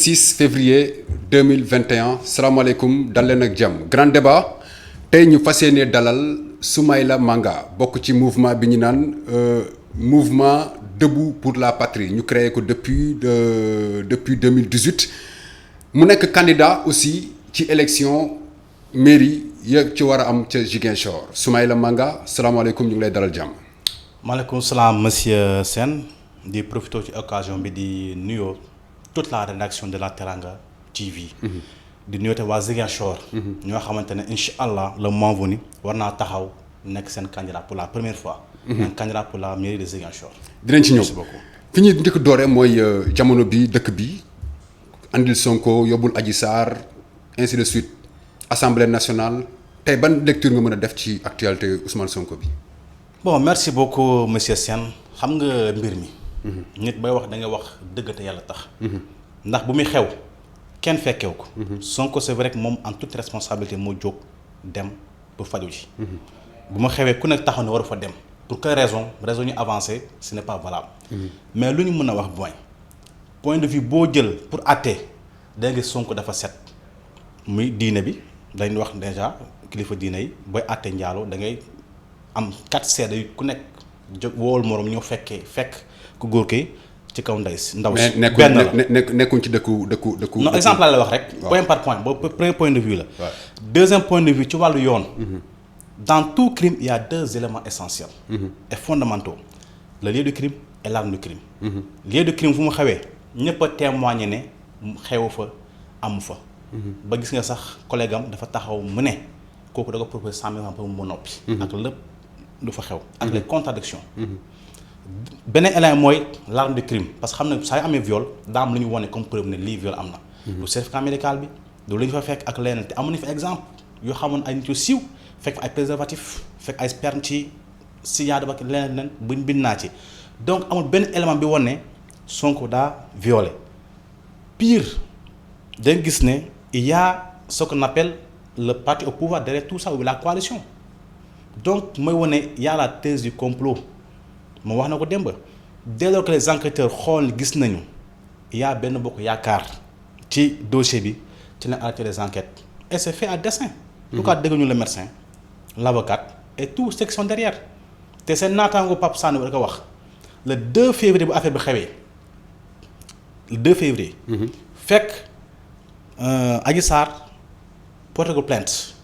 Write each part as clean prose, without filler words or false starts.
6 février 2021 salaamaaleykum dal leen ak jàmm grand débat tey ñu fas yéene dalal Soumaïla Manga bokk ci mouvement bi ñu naan mouvement debout pour la patrie ñu créé ko depuis 2018 mu nekk candidat aussi ci élection mairie ya ci war a am ca Ziguinchor Soumaïla Manga salaamaaleykum ñu ngi lay dalal jàmm. maaleykum salaam monsieur Sène di profité ci occasion bi di nuyoo toute la rédaction de la Teranga TV. di nuyoo te waa Ziguinchor. ñoo xamante ne incha allah le moment venu war naa taxaw nekk seen candidat pour la première fois. un candidat pour la mairie de Ziguinchor. dinañ ci ñëw merci beaucoup. fi ñuy njëkk dooree mooy jamono bi dëkk bi andil Sonko yóbbul Adji Sarr ainsi de suite assemblée nationale tey ban lecture nga mën a def ci actualité Ousmane Sonko bi. bon merci beaucoup monsieur Sène xam nga mbir mi. nit bay wax da nga wax dëgg te yàlla tax. ndax bu muy xew kenn fekkew ko. Sonko c'est vrai que moom en toute responsabilité moo jóg dem pour faju ji. bu ma xewee ku nekk taxaw ne waru fa dem pour quelle raison ñu avancer ce n'est pas valable. mais lu ñu mën a wax point de vue boo jël pour àtte da nga Sonko dafa set muy diine bi dañ wax déjà kilifa diine yi booy àtte njaaloo da ngay am 4 seede yu ku nekk jóg woowul moroom ñoo fekk ku góor ki ci kaw ndaw si. benn la nekkuñ ci dëkku. non exemple la wax rek. point par point boobu premier point de vue la. deuxième point de vue ci wàllu yoon. dans tout crime il y a 2 éléments essentiels. et fondamentaux le lieu du crime et l'arme du crime. lieu du crime fu mu xewee ñëpp a témoigner ne xewu fa amu fa. ba gis nga sax collègue am dafa taxaw mu ne kooku da ko proposé 100 000 francs pour mu noppi. ak lépp lu fa xew. ak les contradictions. beneen élément mooy l'arme du crime parce que xam ne saa yu amee viol daa am lu ñu wone comme preuve ne lii viol am na. du certificat médical bi du lu ñu fa fekk ak leneen te amoon nañu fa exemple yoo xamoon ay nit yu siiw fekk fa ay préservatif fekk ay sperme ci signade ba leneen buñ bind naa ci donc amul benn élément bi wone ne Sonko daa violé pire dañ gis ne il y a ce qu'on appelle le parti au pouvoir derrière tout ça ou la coalition donc mooy wone y a la thèse du complot. moom wax na ko démb dès lors que les enquêteurs xool gis nañu y a benn bokk yaakaar ci dossier bi ci lañ arrêté les enquêtes et c'est fait à dessein. pourquoi dégguñu le médecin l'avocat et tout ceux qui sont derrière te seen naataango Pape Sané ba da ko wax le 2 février bu affaire bi xewee le 2 février. fekk Adji Sarr porté ko plainte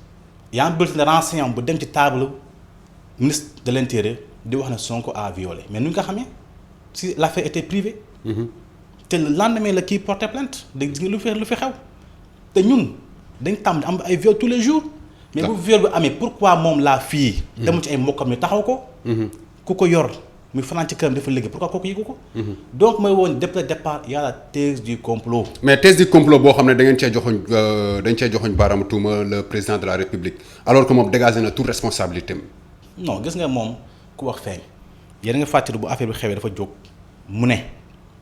y a un bulletin de renseignement bu dem ci table ministre de l'intérieur. di wax ne Sonko a violé mais nu ñu ko xamee si l'affaire était privée. te le lendemain la kii porté plainte da gis nga lu fi xew te ñun dañ tàmm am ay viol tous les jours. mais bu viol bi amee pourquoi moom la fille. demu ci ay mbokkam ñu taxaw ko. ku ko yor muy fanaan ci këram dafa liggéey pourquoi kooku yëgu ko. donc mooy woon depuis le départ y a la thèse du complot. mais thèse du complot boo xam ne da ngeen cee joxoñ baaraamu tuuma le président de la République alors que moom dégagé na toute responsabilité am. non gis nga moom. ku wax feeñ yéen nga fàttali bu affaire bi xewee dafa jóg mu ne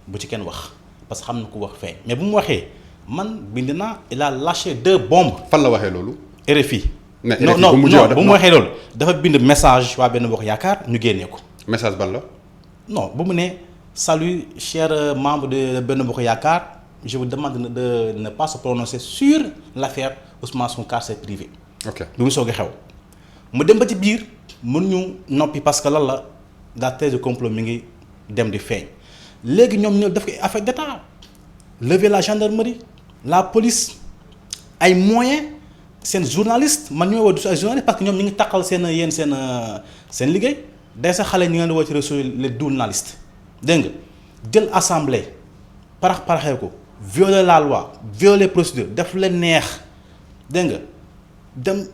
bu ci kenn wax parce que xam na ku wax feeñ mais bu mu waxee man bind naa il a lâché 2 bombes. fan la waxee loolu. RFI. non bu mu waxee loolu dafa bind message waa benn bokk yaakaar ñu génnee ko. message ban la. non bu mu ne salut chers membres de benn bokk yaakaar je vous demande de ne pas se prononcer sur l'affaire Ousmane Sonko car c'est privé. ok bi mu soog a xew mu dem ba ci biir. mën ñu noppi parce que lan la thèse de complot mi ngi dem di feeñ léegi ñoom ñoo def ko affaire d'état lever la gendarmerie la police ay moyens seen journaliste man ñoo woo du ay journaliste parce que ñoom ñu ngi takkal seen liggéey day sa xale ñi ngeen di woo ci réseau les journalistes dégg nga jël assemblée paraxee ko violer la loi violer procédure def leen neex dégg nga dem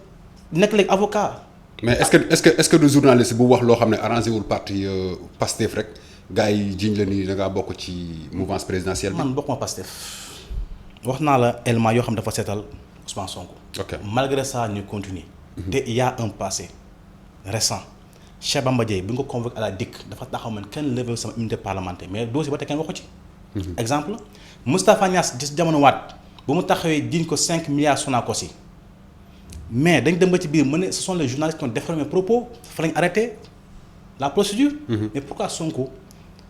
nekk léegi avocat. mais est-ce que du journaliste bu wax loo xam ne arrangé wul parti Pastef rek gars yi jiñ la ni da ngaa bokk ci mouvance présidentielle bi. man bokkuma Pastef wax naa la élément yoo xam dafa seetal Ousmane Sonko. ok malgré ça ñu continuer. te il y a un passé récent Cheikh Bamba Dièye bi nga ko convoqué à la DIC dafa taxaw man kenn levé sama immunité parlementaire mais dossier ba te kenn waxu ci. exemple Moustapha Niasse gis jamono waat bu mu taxawee jiñ ko 5 milliards Sonacos yi mais dañ dem ba ci biir mu ne ce sont les journalistes qui ont déformé propos fa lañ arrêté la procédure. mais pourquoi Sonko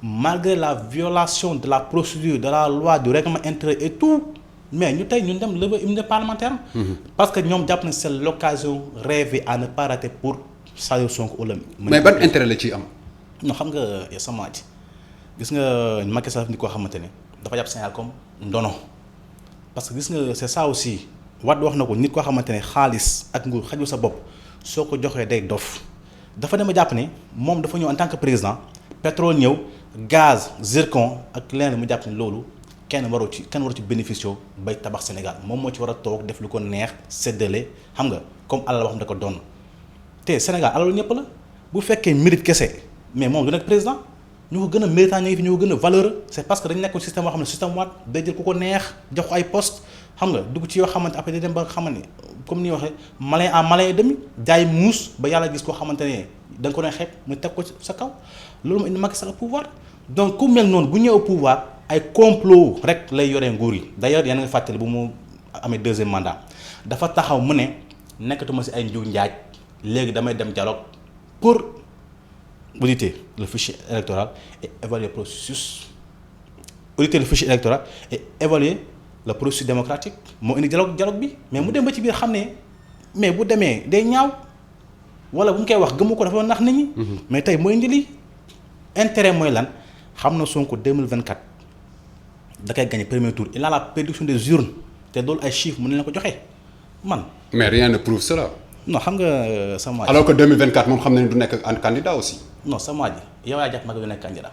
malgré la violation de la procédure de la loi du règlement intérieur et tout mais ñu tey ñun dem lever immunité parlementaire. parce que ñoom jàpp na c'est l'occasion rêvée à ne pas rater pour Saliou Sonko wala. mais ban intérêt la ciy am. non xam nga sama ji gis nga Macky Sall ni koo xamante ne dafa jàpp Sénégal comme ndono parce que gis nga c'est ça aussi Wade wax na ko nit koo xamante ne xaalis ak nguur xajul sa bopp soo ko joxee day dof dafa dem a jàpp ne moom dafa ñëw en tant que président pétrole ñëw gaz zircon ak leneen mu jàpp ne loolu kenn waru ci bénéficier bay tabax Sénégal moom moo ci war a toog def lu ko neex séddale xam nga comme alal wax da ko doon te Sénégal alalu ñëpp la bu fekkee mérite kese mais moom du nekk président ñu ko gën a méritant ñu ngi fi ñu ko gën a valeureux c'est parce que dañu nekkoon système boo xam ne système waat day jël ku ko neex jox ko ay poste xam nga dugg ci yoo xamante après day dem ba nga xamante ne comme ni waxee malin en malin et demi jaay muus ba yàlla gis koo xamante ne da nga ko doon xeeb mu teg ko sa kaw loolu moo indi Macky Sall au pouvoir donc ku mel noonu bu ñëw au pouvoir ay complot rek lay yoree nguur yi d'ailleurs yéen a ngi fàttali bu mu amee deuxième mandat dafa taxaw mu ne nekkatuma si ay njiw njaaj léegi damay dem dialogue pour auditer le fichier électoral et évaluer le processus auditer le fichier électoral et évaluer le processus démocratique moo indi dialogue bi mais mu dem ba ci biir xam ne mais bu demee day ñaaw wala bu mu koy wax gëmu ko dafa doon nax nit ñi. mais tey mooy indi lii intérêt mooy lan xam na Sonko 2024 da koy gagné premier tour il a la prédiction des urnes te loolu ay chiffres mën na leen ko joxe man. mais rien ne prouve cela. non xam nga sama. alors que 2024 moom xam nañu du nekk en candidat aussi. non sama ji yow yaa jàpp Macky du nekk candidat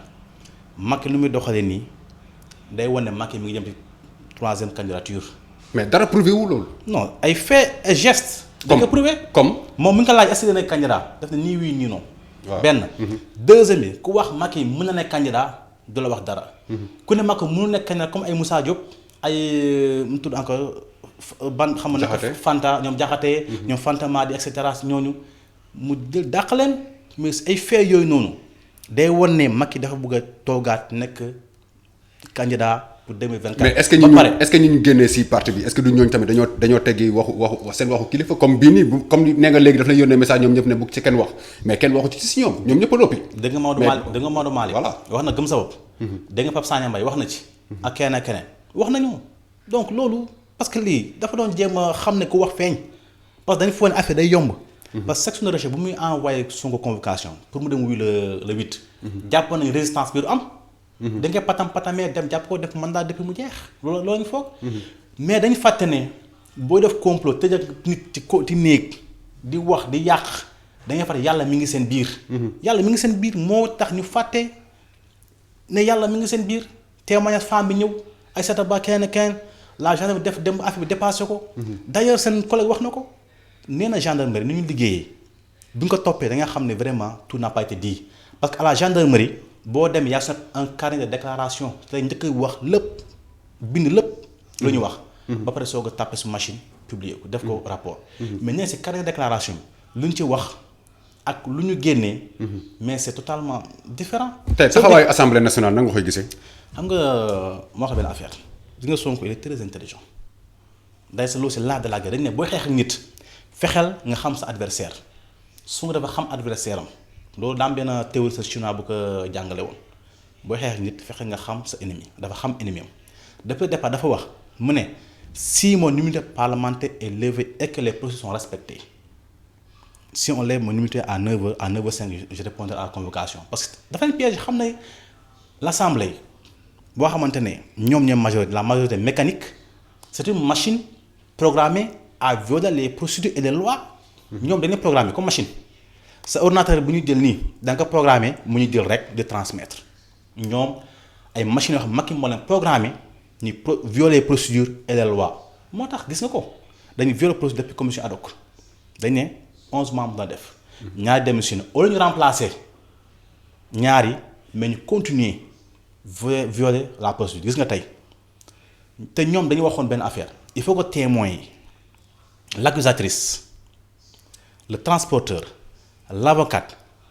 Macky lu muy doxalee nii day wane Macky mi ngi jëm ci 3e candidature. mais dara prouvé wu loolu. non ay fait et gestes. da nga prouvé comme moom mi ngi ko laaj est-ce que dina nekk candidat daf ne nii oui nii non. waaw benn. deuxième bi ku wax Macky mën na nekk candidat du la wax dara. ku ne Macky mënu nekk candidat comme ay Moussa Diop ay mu tudd encore ban xam nga ne Fanta ñoom Diakhaté ñoom Fanta Madi et cetera ñooñu mu jël dàq leen mais ay fait yooyu noonu day wan ne Macky dafa bëgg a toogaat nekk candidat pour 2024. mais est-ce que ñu génnee si parti bi est-ce que du ñooñu tamit dañoo teggi waxu seen waxu kilifa comme bii nii comme nee nga léegi daf lay yónnee message ñoom ñëpp ne bu ci kenn wax mais kenn waxu ci si ñoom ñëpp a noppi. dégg nga Maodo Malick voilà wax na gëm sa bopp. dégg nga Pape Sagna Mbaye wax na ci. ak keneen ak keneen wax nañu donc loolu parce que lii dafa doon jéem a xam ne ku wax feeñ parce que dañu foog ne affaire day yomb. parce que section de recherche bu muy envoyé Sonko convocation pour mu dem wuy le 8. jàpp nañu résistance bi du am. da ngay patamee dem jàpp ko def mandat depuis mu jeex loolu ñu foog. mais dañu fàtte ne booy def complot tëj ak nit ci néeg di wax di yàq dañuy fàtte yàlla mi ngi seen biir. yàlla mi ngi seen biir moo tax ñu fàtte ne yàlla mi ngi seen biir témoignage femme bi ñëw Aïssata Ba kenn la gendarmerie def dem affaire bi dépassé ko. d'ailleurs seen collègue wax na ko nee na gendarmerie ni ñu liggéeyee bu ñu ko toppee da nga xam ne vraiment tout n'a pas été dit parce que à la gendarmerie. boo dem yaa un carnet de déclaration tey njëkk wax lépp bind lépp lu ñu wax. ba pare soog a tapé su machine publier ko def ko rapport. mais nee si carnet de déclaration lu ñu ci wax ak lu ñu génnee. mais c'est totalement différent. tey taxawaayu assemblée nationale nan nga koy gisee. xam nga moo xam benn affaire gis nga Sonko il est très intelligent day sa loolu c'est l'art de la guerre dañ ne booy xeex ak nit fexeel nga xam sa adversaire Sonko dafa xam adversaire am. loolu daam benn théorie sa chinois bu ko jàngale woon booy xeex nit fexe nga xam sa ennemi dafa xam ennemi am depuis le départ dafa wax mu ne si mon immunité parlementaire est levée et que les procédures sont respectées si on lève mon immunité à 9h à 9h05 je répondrai à la convocation parce que dafa leen piège xam ne l'assemblée boo xamante ne ñoom ñooy majorité la majorité mécanique c'est une machine programmée à violer les procédures et les lois ñoom dañuy programmer comme machine sa ordinateur bu ñu jël nii da nga ko programmer mu ñu jël rek de transmettre ñoom ay machines yoo xam Macky moo leen programmer ñu violer procédures et les lois moo tax gis nga ko dañu violer procédure depuis commission ad hoc dañ ne 11 membres la def. ñaari démissionné au lieu ñu remplacer ñaari mais ñu continuer violer la procédure gis nga tey te ñoom dañu waxoon benn affaire il faut que témoins yi l'accusatrice le transporteur. L'avocat,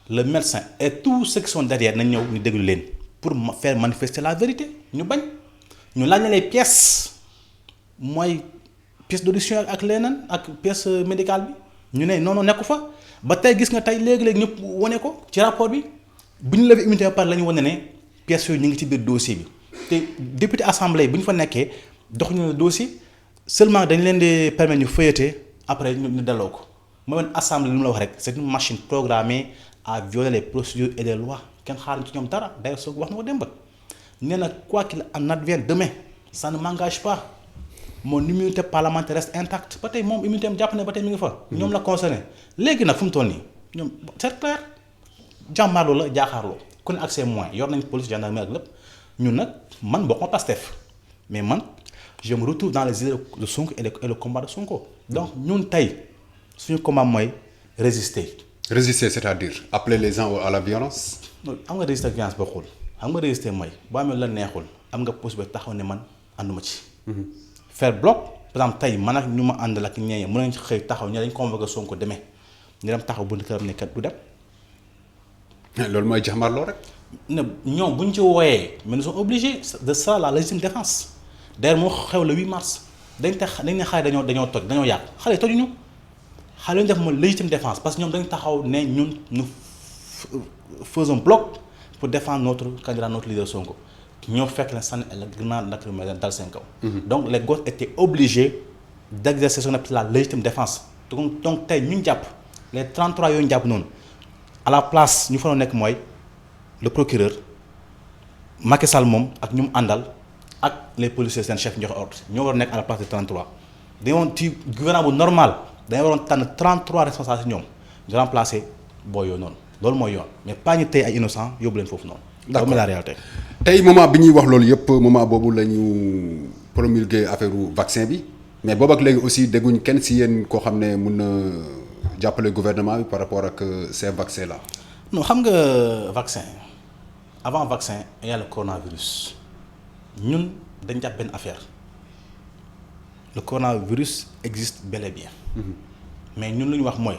le médecin et tous ceux qui sont derrière nañ ñëw ñu déglu leen pour faire manifester la vérité ñu bañ ñu laaj na les pièces mooy pièce d'audition ak leneen ak pièce médicale bi ñu ne non nekku fa ba tey gis nga tey léegi-léegi ñëpp wane ko ci rapport bi bu ñu levé immunité ba pare la ñu wane ne pièces yooyu ñu ngi ci biir dossier bi te député assemblée bu ñu fa nekkee dox ñu dossier seulement dañ leen di permettre ñu feuilleter après ñu delloo ko mooy woon assemblée li mu la wax rek c'est une machine programmée à violer les procédures et les lois kenn xaaruñ ci ñoom dara d'ailleurs soo wax na ko démb nee na quoi qu'il en advienne demain ça ne m'engage pas mon immunité parlementaire reste intacte ba tey moom immunité am jàpp ne ba tey mi ngi fa. ñoom la concerné léegi nag fu mu toll nii ñoom c'est clair jàmmaarloo la jaaxaarloo ku ne ak ses moyens yor nañ police gendarmerie ak lépp ñun nag man bokk ma Pastef mais man je me retrouve dans les idées de Sonko et le combat de Sonko donc ñun tey suñu combat mooy résister. résister c'est-à-dire appeler les gens à la violence. non am nga résister ak violence bokkul xam nga résister mooy boo amee la neexul am nga possibilité taxaw ne man ànduma ci. faire bloc par exemple tey man ak ñu ma àndal ak ñeeñe mën nañ xëy taxaw ñe dañ convoqué Sonko demee ñu dem taxaw bu këram ne kat du dem. loolu mooy jàmmarloo rek. ne ñoom bu ñu ci wooyee mais ils sont obligés de ça la légitime défense d'ailleurs moo xew le 8 mars dañ ne xale dañoo toj dañoo yàq xale yi tojuñu xale ñu def mooy légitime défense parce que ñoom dañ taxaw ne ñun nous faisons bloc pour défendre notre candidat notre leader Sonko ñoo fekk leen sànni la grenade lacrymogène dal seen kaw. donc les gosses étaient obligés d'exercer ce qu'on appelle la légitime défense donc tey ñu jàpp les 33 yooyu ñu jàpp noonu à la place ñu fa nekk mooy le procureur Macky Sall moom ak ñu mu àndal ak les policiers seen chef joxe ordre ñoo war a nekk à la place de 33 dañoo woon ci gouvernement bu normal dañoo waroon tànn 33 responsables ci ñoom ñu remplacer boo yooyu noonu loolu mooy yoon mais pas ñu tey ay innocent yóbbu leen foofu noonu. d'accord la réalité. tey moment bi ñuy wax loolu yëpp moment boobu la ñu promulguer affaire vaccin bi mais boobu ak léegi aussi dégguñ kenn si yéen koo xam ne mun na jàppale gouvernement bi par rapport ak ces vaccins là. non xam nga vaccin avant vaccin il y a le coronavirus ñun dañ jàpp benn affaire le coronavirus existe bel et bien. mais ñun lu ñu wax mooy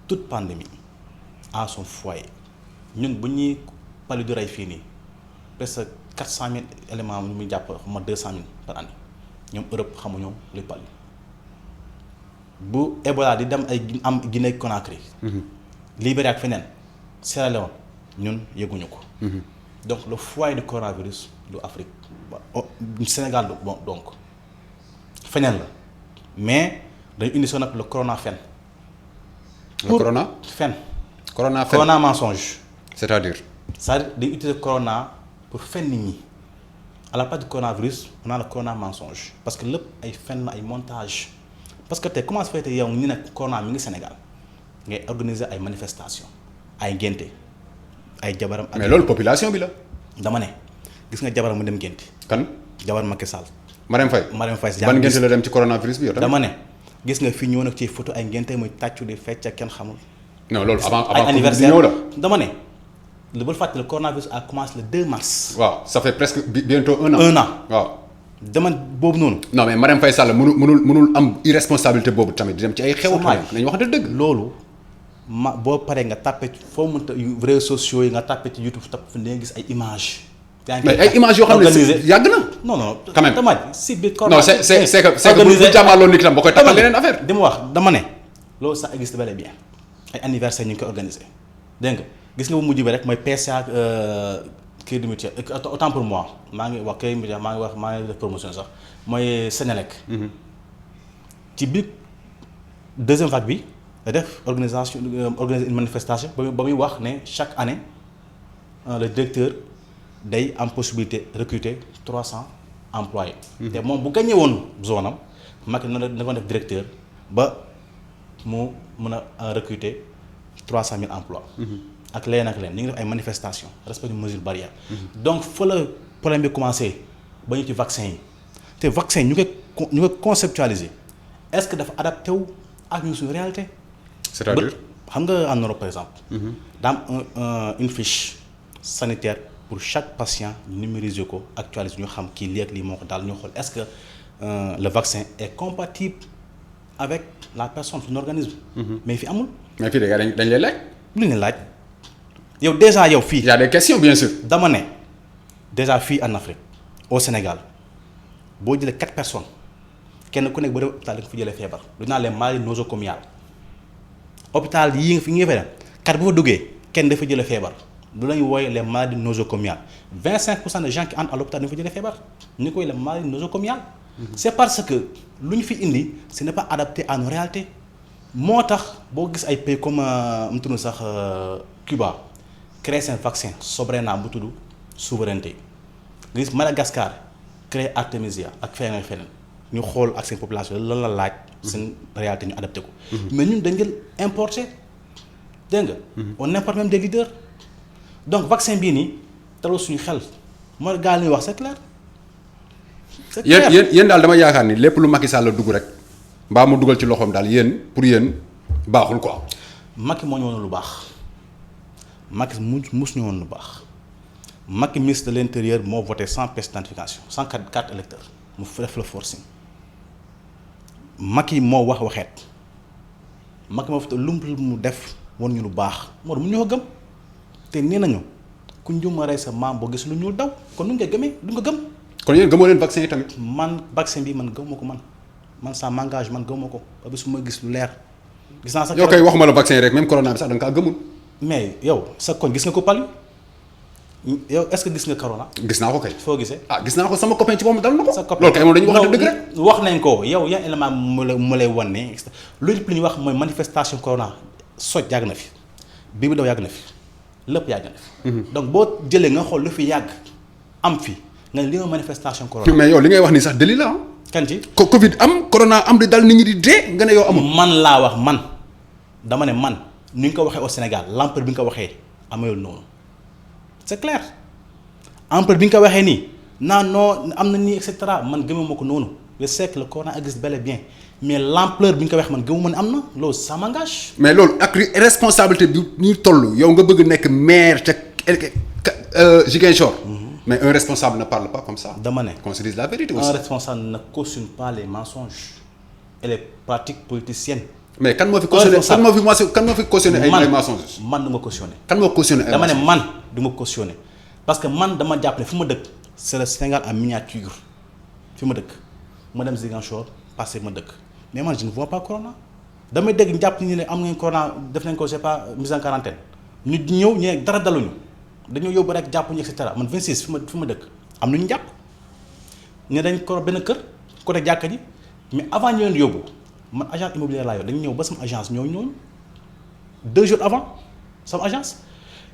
toute pandémie a son foyer ñun bu ñuy palu du rey fii nii presque 400 000 éléments ñu muy jàpp ma 200 000 par année ñoom Europe xamuñu luy palu bu Ebola di dem ay am Guinée Conakry. Libéria ak feneen Sierra Leone ñun yëguñu ko. donc le foyer du coronavirus du Afrique Sénégal du bon donc feneen la mais dañu indi son appel le corona fen. le corona fen. corona fen corona mensonge. c'est-à-dire dañu utiliser corona pour fen nit ñi à la place du coronavirus on a le corona mensonge parce que lépp ay fen la ay montage parce que tey comment se fait yow ñu ne corona mi ngi Sénégal. ngay organiser ay manifestations ay ngénte ay jabaram. ak mais loolu population bi la. dama ne gis nga jabaram mu dem ngénte. kan jabar Macky Sall. Marème Faye. ban ngénte la dem ci coronavirus bi yow tamit. dama ne gis nga fi ñëw nag ci photo ay ngénte muy tàccu di fecc ak kenn xamul. non loolu avant ay anniversaire ñëw la. dama ne lu bul fàtte le coronavirus a commencé le 2 mars. waaw ça fait presque bientôt un an. un an waaw. dama boobu noonu. non mais Marème Faye Sall mënul am irresponsabilité boobu tamit di dem ci ay xew. nañu wax dëgg. loolu. boo paree nga tàppe foo mënta réseaux sociaux yi nga tàppe ci YouTube tàpp fi nga gis ay images. mais ay images yoo xam ne yàgg na. non quand même tamit si biir. non c'est que bu jàmmaarloo nit tam ba koy taxal leneen affaire. di ma wax dama ne loolu ça existe bel et bien ay anniversaire ñu ngi koy organisé dégg nga gis nga bu mujj bi rek mooy PCA kii du mutuel autant pour moi maa ngi wax kii mutuel maa ngi def promotion sax mooy Sénélec. ci biir deuxième vague bi. da def organiser une manifestation ba muy wax ne chaque année le directeur day am possibilité recruter 300 employés. te moom bu gagné woon zone am Macky na ko def directeur ba mu mën a recruter 300 000 emplois. ak leneen ak leneen ñu ngi def ay manifestations respect des mesures barrières. donc fa la problème bi commencé ba ñu ci vaccin yi te vaccin ñu koy conceptualiser est-ce que dafa adapté wu ak ñu suñu réalité. c'est-à-dire xam nga en Europe par exemple. daa am une fiche sanitaire pour chaque patient numériser ko actualiser ñu xam kii lii ak lii moo ko daal ñu xool est-ce que le vaccin est compatible avec la personne son organisme. mais fi amul. mais fii dañ lay laaj. lu ñu laaj yow déjà yow fii. il y a des questions bien sûr. dama ne déjà fii en Afrique au Sénégal boo jëlee 4 personnes kenn ku nekk ba dem hôpital da nga fa jëlee feebar lu ñu naan les maladies nosocomiales. hôpital yii nga fi nga fay dem kat bu fa duggee kenn dafa jëlee feebar lu lañu wooye les maladies nosocomiales 25% des gens qui entrent à l'hôpital dañu fa jëlee feebar ñu koy les maladies nosocomiales. c'est parce que lu ñu fi indi ce n'est pas adapté à nos réalités moo tax boo gis ay pays comme mu tudd sax Cuba créer seen vaccin Sobrena bu tudd souveraineté nga gis Madagascar créer Artemisia ak feneen ak feneen ñu xool ak seen population lan la laaj seen réalité ñu adapté ko mais ñun dañ jël importé dégg nga on importe même des leaders donc vaccin bii nii taloo suñu xel mooy gaa li ñuy wax c'est clair yéen daal dama yaakaar ni lépp lu Macky Sall la dugg rek mbaa mu dugal ci loxoom daal yéen pour yéen baaxul quoi. Macky moo ñu woon lu baax Macky mus ñu woon lu baax Macky ministre de l'intérieur moo voté sans pièce d'identification sans carte électeur mu def le forcing Macky moo waxeet Macky moo fi lu mu def woon ñu lu baax moo mu ñu ko gëm te nee nañu ku njuma rey sa maam boo gis lu ñuul daw kon nu nga gëmee du nga gëm. kon yéen gëmoo leen vaccin yi tamit. man vaccin bi man gëmuma ko man ça m'engage man gëmuma ko ba bis ma gis lu leer. gis naa sax yow kay waxuma la vaccin yi rek même corona bi sax da nga kaa gëmul. mais yow sa koñ gis nga ko palu yow est-ce que gis nga corona. gis naa ko kay. foo gisee. gis naa ko sama copain ci moom dal na ko. sa copain loolu kay moom dañuy wax dëgg rek. wax nañ ko yow yan élément mu lay wan ne loolu li ñuy wax mooy manifestation corona soj yàgg na fi bii bi daw yàgg na fi lépp yàgg na fi. donc boo jëlee nga xool lu fi yàgg am fi nga ne li nga manifestation corona. mais yow li ngay wax nii sax délit la ah. kan ci Covid am corona am di dal nit ñi di dee nga ne yow amul. man laa wax man dama ne man ni nga ko waxee au Sénégal l'ampleur bi nga ko waxee amayul noonu c'est clair ampleur bi nga ko waxee nii non am na nii et cetera man gëmuma ko noonu je sais que le corona existe bel et bien mais l'ampleur bi nga ko waxee man gëmuma ne am na loolu ça m'engage. mais loolu ak responsabilité bi ñuy toll yow nga bëgg nekk maire ca Ziguinchor. mais un responsable ne parle pas comme ça. dama ne qu'on se dise la vérité aussi. un responsable ne cautionne pas les mensonges et les pratiques politiciennes. mais kan moo fi cautionné kan moo fi cautionné ay mensonges. man du ma cautionné. kan moo cautionné ay dama ne man du ma cautionné parce que man dama jàpp ne fi ma dëkk c'est le Sénégal en miniature fi ma dëkk ma dem Ziguinchor passé ma dëkk mais man je ne vois pas corona damay dégg jàpp ni ne am ngeen corona def nañ ko c'est pas mise en quarantaine ñu ñëw ñu ne dara daluñu dañoo yóbbu rek jàpp ñu et cetera man 26 fi ma dëkk am na ñu jàpp ne dañ ko benn kër côté jàkka ji mais avant ñu leen yóbbu man agence immobilière laa yor dañu ñëw ba sama agence ñooñu 2 jours avant sama agence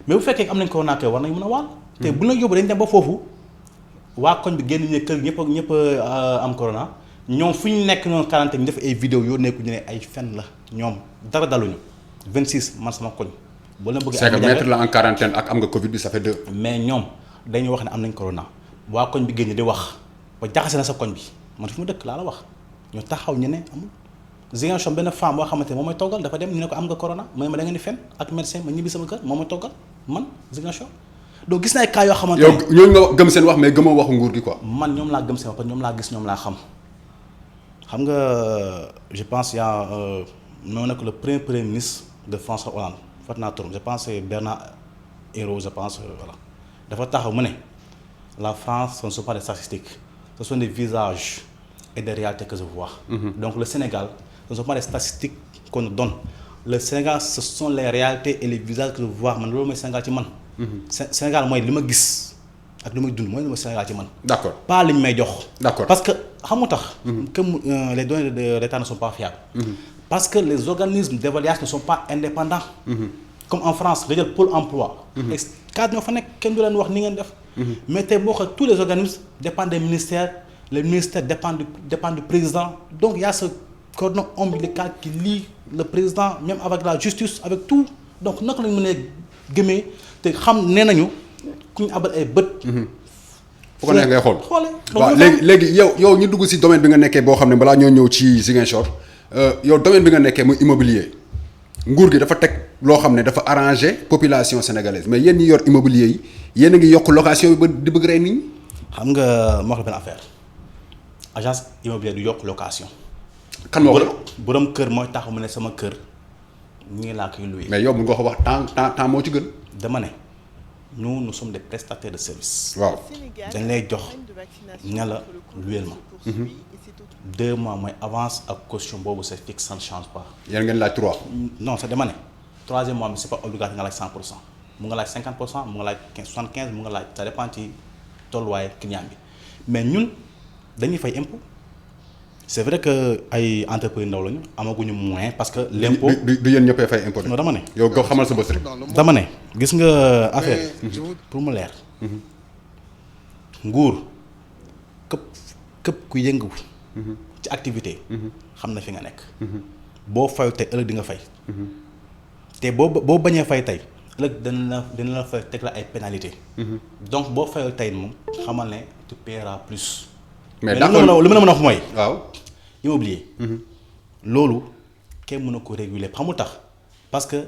mais bu fekkee am nañ corona kay war nañ mën a waal. te bu la yóbbu dañ dem ba foofu waa koñ bi génn ñu ne kër ñëpp am corona ñoom fu ñu nekk noonu quarantaine ñu def ay vidéo yoo nekku ñu ne ay fen la ñoom dara daluñu 26 man sama koñ. boo leen bëggee c'est que mettre la en quarantaine ak am nga Covid bi ça fait 2. mais ñoom dañuy wax ne am nañ corona waa koñ bi génn di wax ba jaxase na sa koñ bi man fi mu dëkk laa la wax ñu taxaw ñu ne amul. Ziguinchor benn femme boo xamante ne moom mooy toggal dafa dem ñu ne ko am nga corona ma da ngeen di fen ak médecin ma ñibbi sama kër moom mooy toggal man Ziguinchor donc gis naa ay cas yoo xamante ne yow ñooñu nga gëm seen wax mais gëmoo waxu nguur gi quoi. man ñoom laa gëm seen wax parce que ñoom laa gis ñoom laa xam nga je pense y a moo nekk le premier ministre de François Hollande Fatna Touré je pense c'est Bernard Ayrault je pense voilà dafa taxaw mu ne la France ce ne sont pas des statistiques ce sont des visages et des réalités que je vois. Donc le Sénégal ce ne sont pas des statistiques qu'on nous donne le Sénégal ce sont les réalités et les visages que je vois man loolu mooy Sénégal ci man. Sénégal mooy li ma gis ak li may dund mooy li ma Sénégal ci man. d'accord pas li ñu may jox. d'accord parce que xam nga tax. que les données de l'État ne sont pas fiables. Parce que les organismes d'évaluation ne sont pas indépendants. Comme en France nga jël Pôle emploi. cadre ñoo fa nekk kenn du leen wax ni ngeen def. mais tey boo xoolee tous les organismes dépendent des ministères les ministères dépendent du président donc il y a ce cordon ombilical qui lie le président même avec la justice avec tout donc naka lañ mën a gëmee te xam nee nañu ku ñu abal ay bët. fu ko neex ngay xool xoolee. waaw léegi yow ñu dugg ci domaine bi nga nekkee boo xam ne balaa ñoo ñëw ci Ziguinchor yow domaine bi nga nekkee muy immobilier nguur gi dafa teg loo xam ne dafa arranger population sénégalaise mais yéen ñi yor immobilier yi yéen a ngi yokk location bi ba di bëgg rey nit ñi. xam nga ma wax la benn affaire agence immobilière du yokk location. kan moo ko borom kër mooy taxaw mu ne sama kër ñu ngi laa koy loué. mais yow mun nga ko wax temps moo ci gën. dama ne nous sommes des prestataires de service. waaw dañ lay jox ña la luyeel ma. 2 mois mooy avance ak caution boobu c'est fixe ça ne change pas. yéen ngeen laaj 3. non c'est dama ne 3e mois bi c'est pas obligatoire nga laaj 100%. mu nga laaj 50% mu nga laaj 75 mu nga laaj ça dépend ci tolluwaay client bi mais ñun dañuy fay impôt c'est vrai que ay entreprise ndaw lañu amaguñu moyen parce que l'impôt du yéen ñëppay fay impôt. non dama ne. yow nga xamal sa bës rek. dama ne gis nga affaire pour mu leer. nguur këpp ku yëngu. ci activité. xam na fi nga nekk. boo fayu tey ëllëg di nga fay. te boo bañee fay tey ëllëg dina la fay teg la ay pénalité donc boo fayoo tey moom xamal ne tu paieras plus. mais li ma la mën a wax mooy. waaw. immobilier. loolu kenn mën na ko réguler xamul tax parce que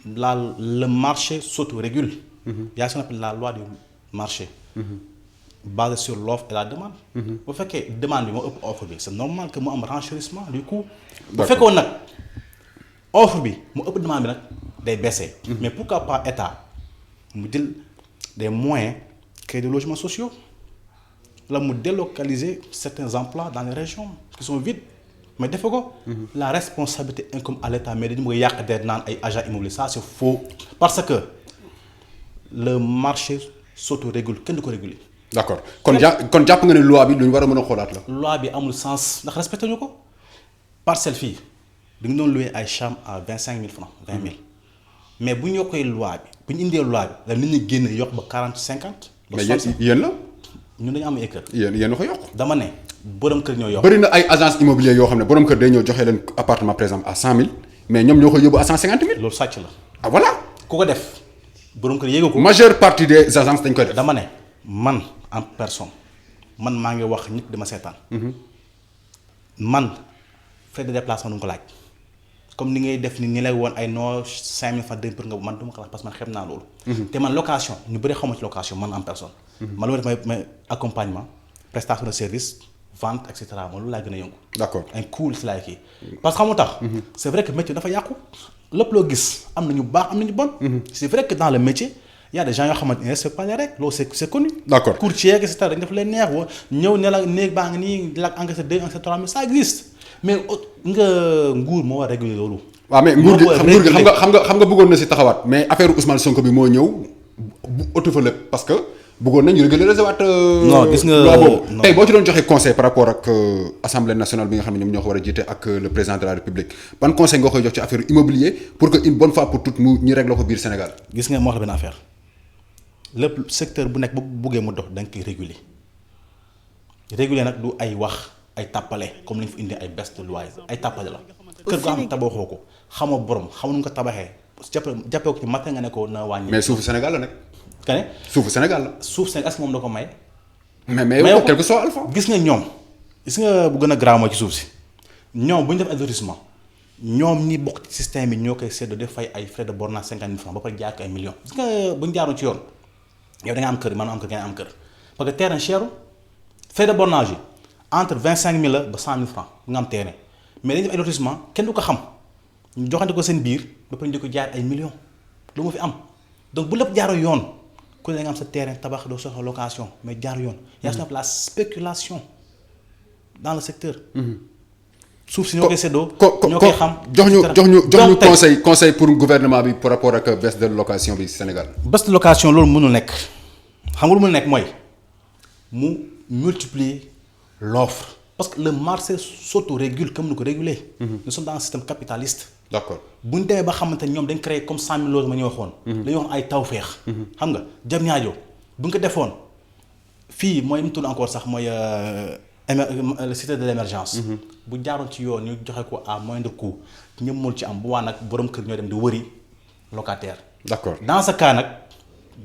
le marché s'autorégule. y a ce qu'on appelle la loi du marché. basée sur l'offre et la demande. bu fekkee demande bi moo ëpp offre bi c'est normal que mu am renchérissement du coup. bu fekkoon nag offre bi mu ëpp demande bi nag day baisser. mais pourquoi pas état mu jël des moyens créer des logements sociaux la mu délocaliser certains emplois dans les régions qui sont vides mais defe ko. la responsabilité incombe à l'état mais dañu bëgg yàq der naan ay agents immobiliers ça c'est faux parce que le marché s'autorégule kenn du ko réguler. d'accord kon jàpp nga ne loi bi lu ñu war a mën a xoolaat la. loi bi amul sens ndax respecté ñu ko parcelle fii da nga doon louer ay chambre à 25 000 francs 20 000 mais bu ñu yokkee loi bi bu ñu indee loi bi la nit ñi génn yokk ba 40 50. mais yéen la. ñun dañu am ay kër. yéen a ko yokk. dama ne borom kër ñoo yokk. bëri na ay agence immobilière yoo xam ne borom kër day ñëw joxe leen appartement par exemple à 100 000 mais ñoom ñoo koy yóbbu à 150 000. loolu sàcc la. ah voilà. ku ko def borom kër yéegu ko. majeure partie des agences dañ koy def. dama ne man en personne man maa ngi wax nit dama seetaan. man frais de déplacement du nga ko laaj comme ni ngay def ni lay woon ay noo 5000 francs pour nga man du ma ko laaj parce que man xam naa loolu. te man location ñu bëri xamoo ci location man en personne. man loolu def may accompagnement prestation de service vente et cetera man loolu laa gën a yëngu. d'accord un cool si laay kii. parce que xamu tax. c'est vrai que métier dafa yàqu lépp loo gis am na ñu baax am na ñu bon. c'est vrai que dans le métier. y a des gens yoo xamante ne respectent pas les règles loolu c'est connu. d'accord courtier et cetera dañu def leen neex wa ñëw ne la néeg baa ngi nii di la encaissé 2 encaissé 3 000 ça existe mais nga nguur moo war a réguler loolu. waaw mais nguur gi xam nga bëggoon na si taxawaat mais affaire Ousmane Sonko bi moo ñëw bu ëtt fa lépp parce que bëggoon nañu régulariser waat. non gis nga loi boobu tey boo ci doon joxe conseil par rapport ak assemblée nationale bi nga xam ne ñoom ñoo ko war a jiite ak le président de la république ban conseil nga koy jox ci affaire immobilier pour que une bonne fois pour toutes mu ñu régler ko biir Sénégal. gis nga moo wax la benn affaire. lépp secteur bu nekk bu buggee mu dox da nga koy réguler nag du ay wax ay tàppale comme li ñu fi indi ay baisse de loyer ay tàppale la kër goo xam tabaxoo ko xamoo borom xamoo nu nga ko tabaxee jàppee ko ci matin nga ne ko na wàññi. mais suufu Sénégal la nekk. ka ne suufu Sénégal la. suuf Sénégal est-ce que moom da ko may. mais yow quelque soit alpha. gis nga ñoom gis nga bu gën a grave mooy ci suuf si ñoom bu ñu def advertissement ñoom ñi bokk ci système bi ñoo koy séddoo def fay ay frais de bornage 50 000 francs ba pare jaay ko ay millions gis nga bu ñu jaaroon ci yoon. yow da nga am kër man am kër nga am kër parce que terrain cher frais de bornage yi entre 25 000 la ba 100 000 francs nga am terrain mais dañuy def ay lotissement kenn du ko xam ñu joxante ko seen biir ba pare ñu ko jaar ay millions lu ma fi am donc bu lépp jaaroo yoon ku ne da nga am sa terrain tabax doo soxla location mais jaar yoon. yaa ngi la spéculation dans le secteur. suuf si ñoo koy séddoo. ñoo koy xam jox ñu conseil pour gouvernement bi par rapport ak baisse de location bi Sénégal. baisse de location loolu mënul nekk xam nga lu mënul nekk mooy mu multiplier l'offre parce que le marché s'autorégule comme ni ko réguler. nous sommes dans un système capitaliste. d'accord bu ñu demee ba xamante ne ñoom dañ créé comme 100 000 logements ñu waxoon. dañuy wax ay tawféex. xam nga jam ñaajo bu ñu ko defoon fii mooy mu tudd encore sax mooy. le cité de l'émergence. bu jaaroon ci yoon ñu joxe ko à moindre coût ñëpp mën ci am bu waa nag borom kër ñoo dem di wëri locataire. d'accord dans ce cas nag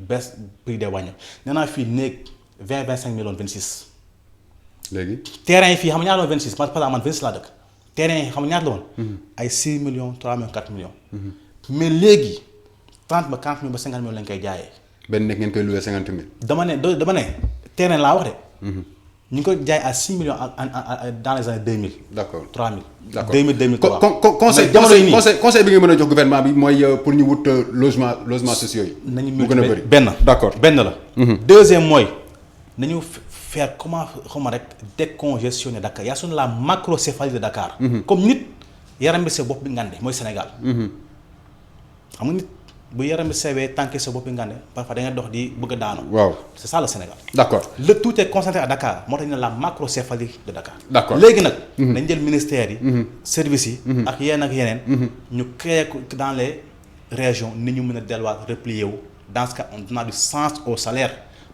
baisse prix des wàññi nee naa fii néeg 25 millions 26. léegi. terrain yi fii xam nga ñaata la woon 26 par exemple man 26 laa dëkk terrain yi xam nga ñaata la woon. ay 6 millions 3 millions 4 millions. mais léegi 30 ba 40 millions ba 50 millions lañ koy jaayee. benn nekk ngeen koy loué 50 000. dama ne terrain laa wax de. ñu ngi ko jaay à 6 millions dans les années 2000. d'accord 3000. d'accord 2000 2003. conseil bi nga mën a jox gouvernement bi mooy pour ñu wut logement sociaux yi. nañu mu gën a bëri benn. d'accord benn la. deuxième mooy nañu faire comment xawma rek décongestionner Dakar yaa sonn la macrocéphalie de Dakar. comme nit yaram bi sa bopp bi ngande mooy Sénégal. xam nga nit bu yaram bi sewee tànki sa bopp nga ne parfois da nga dox di bëgg a daanu. waaw c'est ça le Sénégal. d'accord le tout est concentré à Dakar moo tax ñu ne la macrocéphalie de Dakar. D'accord léegi nag. dañ jël ministères yi. services yi. ak yeneen. ñu créé ko dans les régions ni ñu mën a delluwaat replier wu dans ce cas on donne du sens au salaire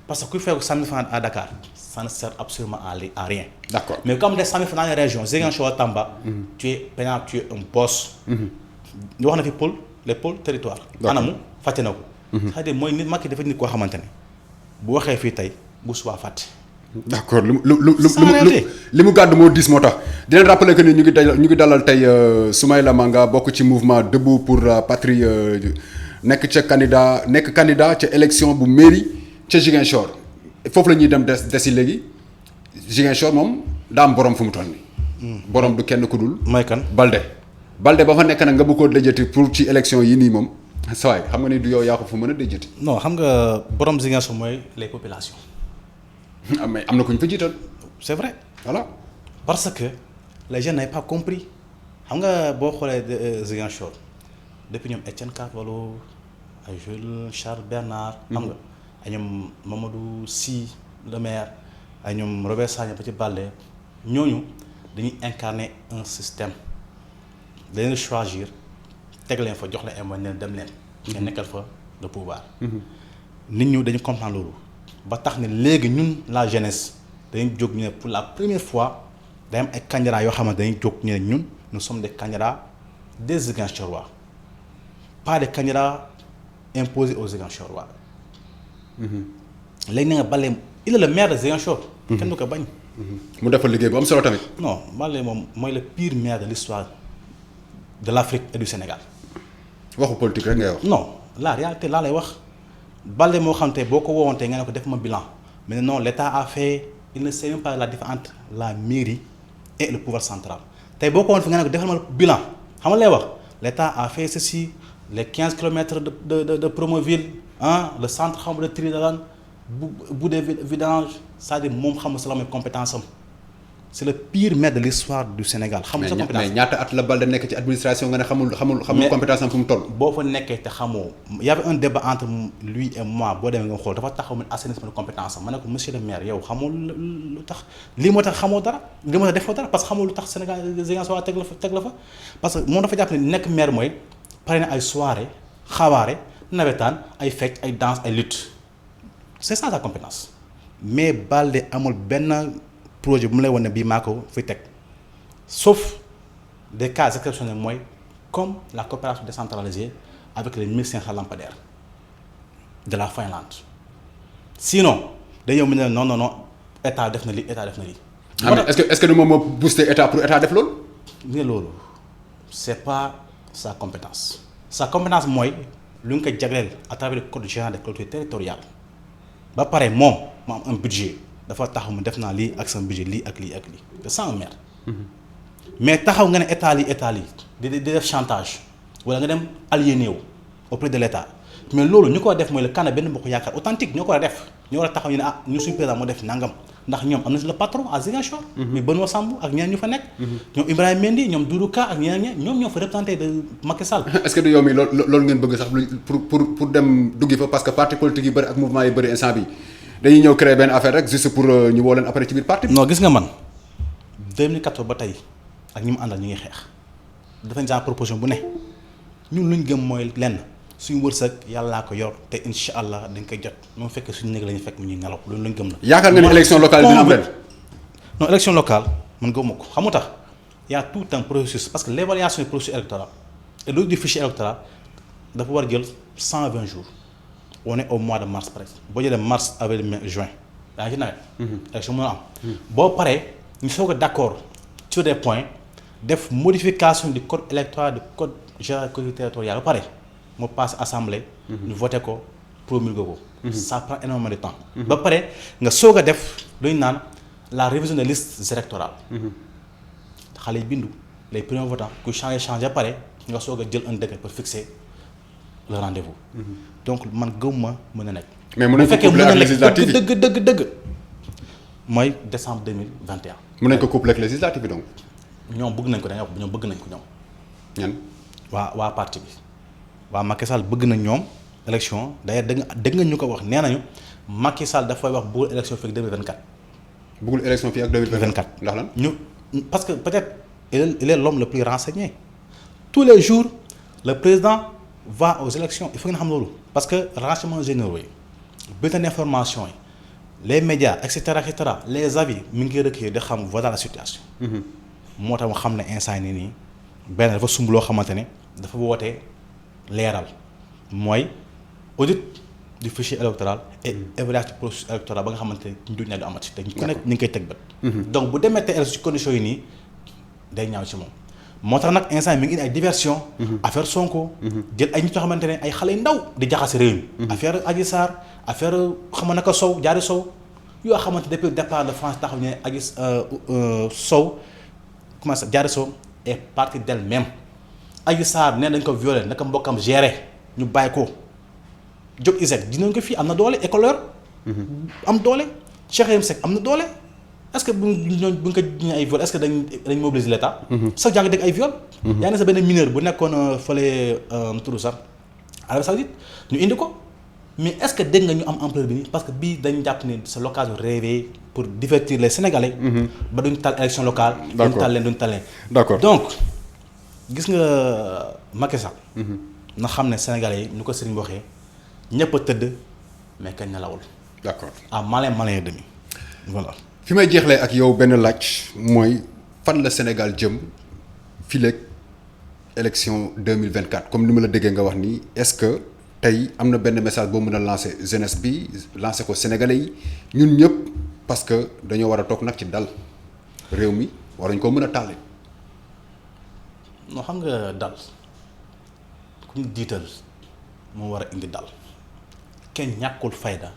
parce que kuy fekk 100 000 francs à Dakar ça ne sert absolument à rien. D'accord mais comme des 100 000 francs dans les régions Ziguinchor Tamba. tu es maintenant tu es un boss. ñu wax na fi pôle les pôles territoire. anamu fàtte na ko. c'est-à-dire mooy nit Macky dafa nit koo xamante ne bu waxee fii tey bu subaa fàtte. d'accord li mu gàddu moo diis moo tax di leen rappeler que ni ñu ngi dalal tey Soumaïla Manga bokk ci mouvement Debout pour la Patrie nekk candidat ca élection bu mairie ca Ziguinchor foofu la ñuy dem desi léegi Ziguinchor moom daa am borom fu mu toll nii. borom du kenn ku dul. mooy kan Balde ba fa nekk nag nga bëgg koo déjati pour ci élection yi nii moom saa waay xam nga ni du yow yaa ko fu mën a déjati. non xam nga borom Ziguinchor mooy les populations. mais am na ku ñu fa jiital. c'est vrai. voilà parce que les jeunes n'avaient pas compris xam nga boo xoolee Ziguinchor depuis ñoom Etienne Carvalho ay Jules Charles Bernard. xam nga ay ñoom Mamadou Sy le maire ay ñoom Robert Sagna ba ci Balde ñooñu dañuy incarner un système dañuy choisir teg leen fa jox la ay moyens dem leen. nga nekkal fa le pouvoir. nit ñu dañu comprendre loolu. ba tax ne léegi ñun la jeunesse dañuy jóg ñu ne pour la première fois day am ay candidats yoo xamante dañuy jóg ñu ne ñun nous sommes des candidats des Ziguinchorois pas des candidats imposés aux Ziguinchorois. léegi na nga Balde il est le maire de Ziguinchor. kenn du ko bañ. mu defal liggéey bu am solo tamit. non Balde moom mooy le pire maire de l'histoire de l'Afrique et du Sénégal. waxu politique rek ngay wax. non la réalité laa lay wax. Balde moo xam te boo ko woowantee nga ne ko def ma bilan mais non l'État a fait il ne sait même pas la différence entre la mairie et le pouvoir central tey boo ko woon fi nga ne ko defal ma bilan xam nga lay wax l'État a fait ceci les 15 kilomètres de Promoville le centre xam de tri bu des vidanges c'est-à-dire moom xam nga sa la mooy compétence am c'est le pire maire de l'histoire du Sénégal. xamul sa compétence mais ñaata at la Balde nekk ci administration nga ne xamul compétence am fu mu toll. boo fa nekkee te xamoo y avait un débat entre lui et moi boo demee nga xool dafa taxaw mu assainissement de compétence am ma ne ko monsieur le maire yow xamoo lu tax lii moo tax xamoo dara lii moo tax defoo dara parce que xamoo lu tax Sénégal Ziguinchor teg la fa parce que moom dafa jàpp ne nekk maire mooy pare na ay soirée xawaare nawetaan ay fecc ay danse ay lutte c'est ça sa compétence mais Balde amul benn projet bu mu lay wan ne bii maa ko fi teg sauf des cas exceptionnels mooy comme la coopération décentralisée avec les 1500 lampadaires de la Finlande sinon dañoo mën ne non état def na lii état def na lii. est-ce que du moom moo booster état pour état def loolu. ne loolu c'est pas sa compétence mooy lu nga ko jagleel à travers le code général des collectivités territoriales ba pare moom mu am un budget. dafa taxaw mu def naa lii ak sama budget lii ak lii c'est ça un maire. mais taxaw nga ne état lii di def chantage wala nga dem aliéné wu auprès de l'état mais loolu ñu ko def mooy le candidat Benno Bokk Yaakaar authentique ñoo ko def ñoo war a taxaw ñu ne ñu suñu président moo def nangam ndax ñoom am na le patron à Ziguinchor. mais Benoît Sambou ak ñeneen ñu fa nekk. ñoom Ibrahima Mendy ñoom Doudou Ka ak ñeneen ñoom ñoo fa représenté de Macky Sall. est-ce que du yow mi loolu ngeen bëgg sax pour dem duggi fa parce que parti politique yi bëri ak mouvement yi bëri instant bi dañuy ñëw créer benn affaire rek juste pour ñu woo leen après ci biir parti bi. non gis nga man 2014 ba tey ak ñi mu àndal ñu ngi xeex dafa genre proposition bu ne ñun luñ gëm mooy lenn suñu wërsëg yàllaa ko yor te incha allah dañ koy jot moom fekk suñu néeg la ñuy fekk mu ñuy nelaw loolu luñ gëm la. yaakaar nga ni élection locale dina am ren. non élection locale man gëmuma ko xam nga tax y a tout un processus parce que l'évaluation du processus électoral et l'audit du fichier électoral dafa war jël 120 jours. on est au mois de mars presque boo jëlee mars avril mai juin yaa ngi ci nawet. élection mën a am. boo paree ñu soog a d'accord sur des points def modification du code électoral du code général des collectivités territoriales ba pare moo passe assemblée. ñu voté ko promulgué ko. ça prend énormément de temps. ba pare nga soog a def lu ñu naan la révision des listes électorales. xale yi bindu les premiers votants ku changé ba pare nga soog a jël un décret pour fixer le rendez-vous. donc man gëwuma mën a nekk. mais mën nañu ko coupler ak législative yi dëgg mooy décembre 2021. mën nañu ko coupler ak législative yi donc. ñoom bëgg nañ ko dañoo wax ñoom bëgg nañ ko ñoom. ñan. waa parti bi waa Macky Sall bëgg na ñoom élection d'ailleurs dégg nga ñu ko wax nee nañu Macky Sall dafay wax bëggul élection fii ak 2024. bëggul élection fii ak 2024 ndax lan. parce que peut-être il est l'homme le plus renseigné tous les jours le président va aux élections il faut ngeen xam loolu parce que renseignements généraux yi bulletin d'information yi les médias et cetera les avis mi ngi recueillir di xam voilà la situation. moo tax mu xam ne instant yii nii benn dafa sumb loo xamante ne dafa woote leeral mooy audit du fichier électoral et évaluation du processus électoral ba nga xamante ne njuuj na du amati te ku nekk ñu ngi koy teg bët. donc bu demee te ci conditions yi nii day ñaaw ci moom. moo tax nag instant mi ngi indi ay diversion affaire Sonko. jël ay nit yoo xamante ne ay xale yu ndaw di jaxase réew mi. affaire Adji Sarr affaire xam nga naka Sow Diary Sow yoo xamante depuis le départ de France taxaw ñu ne Adji Sow comment ça Diary Sow est partie d'elle-même. Adji Sarr nee dañ ko violé naka mbokkam géré ñu bàyyi ko Diop Isaac dinañ ko fii am na doole écoleur am doole Cheikh Yérim Seck am na doole est-ce que buñ ko jiñee ay viol est-ce que dañ mobiliser l'État. sax jàng dégg ay viol. yaa ngi sa benn mineur bu nekkoon fële turu sax Arabie Saoudite ñu indi ko mais est-ce que dégg nga ñu am ampleur bi nii parce que bii dañ jàpp ne c'est l'occasion rêvée pour divertir les Sénégalais. ba duñ tal élection locale. duñ tal leen. d'accord donc gis nga Macky Sall. na xam ne Sénégalais yi ñu ko sëriñ waxee ñëpp a tëdd mais kañ nelawul. d'accord à malin et demi voilà. fi may jeexlee ak yow benn laaj mooy fan la Sénégal jëm fileeg élection 2024 comme ni ma la déggee nga wax nii est-ce que tey am na benn message boo mën a lancer jeunesse bi lancer ko Sénégalais yi ñun ñëpp parce que dañoo war a toog nag ci dal réew mi waruñ koo mën a tàlli. noo xam nga dal ku ñu diital moo war a indi dal kenn ñàkkul fayda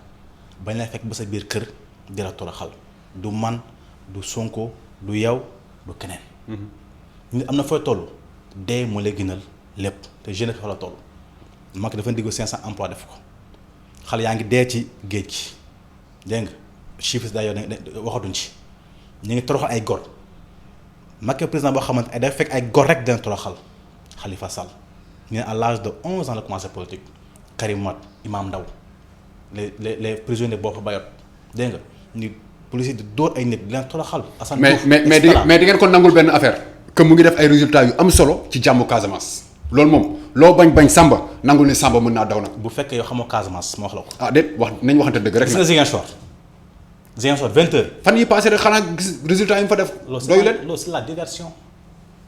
bañ lay fekk ba sa biir kër di la toroxal du man du Sonko du yow du keneen. nit am na fooy toll dee moo lay gënal lépp te jeunesse fa la toll. Macky dafa diggu 500 emplois def ko xale yaa ngi dee ci géej gi dégg nga chiffres d'ailleurs waxatuñ ci ñu ngi toroxal ay gor Macky président boo xamante ne day fekk ay gor rek dina toroxal Khalifa Sall ñu ne à l'âge de 11 ans la commencé politique Karim Wade Imam Ndaw les prisonniers boo fa bayot dégg nga ñu police di dóor ay nit di leen toroxal. mais di ngeen ko nangul benn affaire que mu ngi def ay résultats yu am solo ci jàmmu Casamance loolu moom loo bañ Samba nangul ni Samba mën naa daw nag. bu fekkee yoo xamoo Casamance ma wax la ko. ah déet wax nañ waxante dëgg rek. gis nga Ziguinchor 20h. fan yi passé rek xanaa gis résultats yi mu fa def. doyu leen loolu c'est la diversion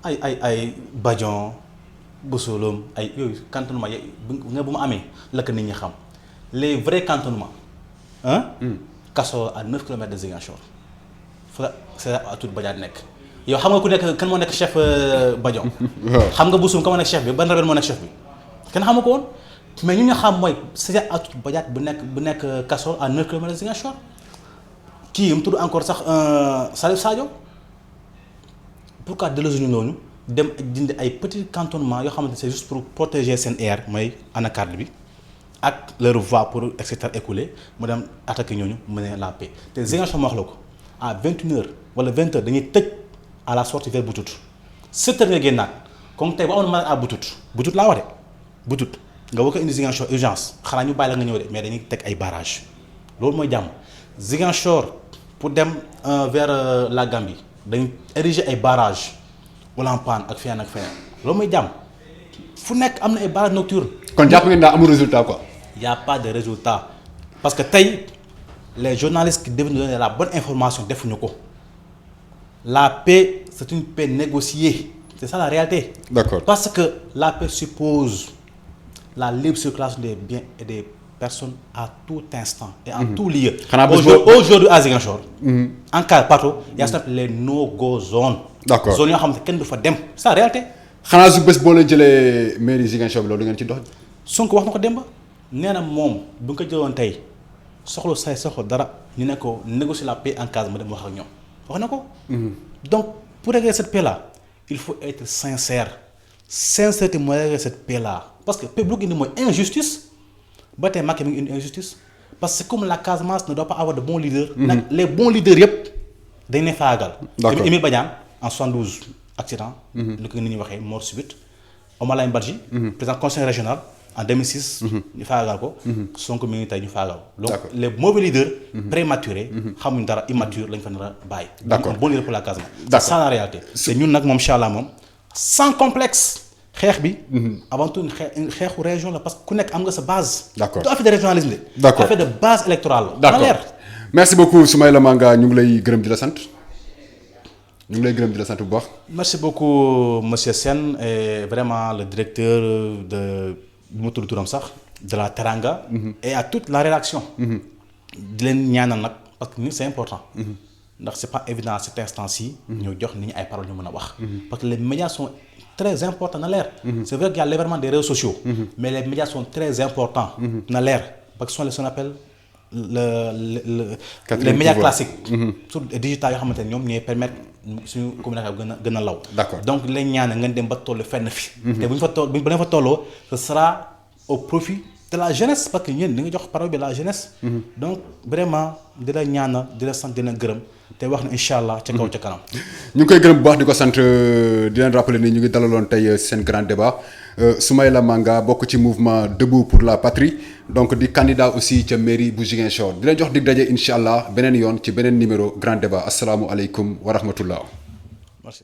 ay Badion Boussoloum ay yooyu cantonnement yi nga bu ma amee la ko nit ñi xam les vrais cantonnements Kasso à 9 kilomètres de Ziguinchor fa la c'est à tout Badiane nekk yow xam nga ku nekk kan moo nekk chef Badion. xam nga Boussoloum kan moo nekk chef bi ban rebelle moo nekk chef bi kenn xamu ko woon mais ñu nga xam mooy c'est à tout Badiane bu nekk Kasso à 9 kilomètres de Ziguinchor. kii mu tudd encore sax Salif Sadio pourquoi déloger ñu noonu dem dindi ay petits cantonnements yoo xamante c'est juste pour protéger seen air mooy anacarde bi ak leur voie pour et cetera écouler mu dem attaquer ñooñu mener la paix te Ziguinchor ma wax la ko à 21h wala 20h dañuy tëj à la sortie vers Boutout 7h nga génnaat comme tey bu amoon malade à Boutout laa wax de Boutout nga war ko indi Ziguinchor urgence xanaa ñu bàyyi la nga ñëw de mais dañuy teg ay barrages loolu mooy jàmm Ziguinchor. pour dem vers la Gambie dañu ériger ay barrages Oulampane ak feneen loolu mooy jàmm fu nekk am na ay barrages nocturnes. kon jàpp ngeen daa amul résultat quoi. y a pas de résultat parce que tey les journalistes qui devaient nous donner la bonne information defuñu ko la paix c'est une paix négociée c'est ça la réalité. D'accord. Parce que la paix suppose la libre circulation des biens et des personnes à tout instant et en tout lieu. Aujourd'hui à Ziguinchor. En cas de partout, il y a les no-go zones. D'accord. Zones yoo xam ne kenn du fa dem c'est la réalité. xanaa su bés boo leen jëlee mairie Ziguinchor bi loolu ngeen ci dox. Sonko wax na ko démb nee na moom bu nga ko jëloon tey soxla dara ñu ne ko négocier la paix en cas ma dem wax ak ñoom wax na ko. Donc pour régler cette paix là il faut être sincère sincérité mooy régler cette paix là parce que paix bu indi mooy injustice ba tey Macky mi ngi indi injustice parce que comme la Casamance ne doit pas avoir de bons leaders. nag les bons leaders yëpp dañ ne faagal. d'accord Émile Badiane en 72 accident. li ko nit ñi waxee mort subite. Omar Lamine Badji. président conseil régional en 2006. ñu faagaal ko. Sonko mi ngi tey ñu faagaal ko. donc D'accord. les mauvais leaders. prématurés. xamuñ dara immature lañ fa nar a bàyyi. D'accord. bon leader pour la Casamance. D'accord. c'est ça la réalité. te ñun nag moom incha allah moom sans complexe. xeex bi. avant tout xeexu région la parce que ku nekk am nga sa base. D'accord. du affaire de régionalisme de. D'accord. affaire de base électorale la. d'accord na leer. merci beaucoup Soumaïla Manga ñu ngi lay gërëm di la sant ñu ngi lay gërëm di la sant bu baax. merci beaucoup monsieur Sène et vraiment le directeur de mu tudd turam sax de la Teranga. et à toute la rédaction. di leen ñaanal nag parce que c'est important. ndax c'est pas évident à cet instant-ci. ñoo jox nit ñi ay paroles ñu mën a wax. parce que les médias sont très importants na leer. c'est vrai qu'il y a l'avènement des réseaux sociaux. mais les médias sont très importants. na leer parce que ce sont les appelle les médias classiques. sur digital yoo xamante ne ñoom ñooy permettre suñu communication gën a law. D'accord. donc leen ñaan ngeen dem ba toll fenn fi. te bu ñu fa toll bu ñu fa tolloo ce sera au profit de la jeunesse parce que ñun di nga jox parole bi la jeunesse. donc vraiment di la ñaanal di la sant di la gërëm te wax na incha allah ca kaw ca kanam. ñu ngi koy gërëm bu baax di ko sant di leen rappeler ni ñu ngi dalaloon tey seen grand débat Soumaïla Manga bokk ci mouvement Debout pour la Patrie donc di candidat aussi ca mairie bu Ziguinchor di leen jox dig daje incha allah beneen yoon ci beneen numéro grand débat asalaamualeykum wa rahmatullah. Merci.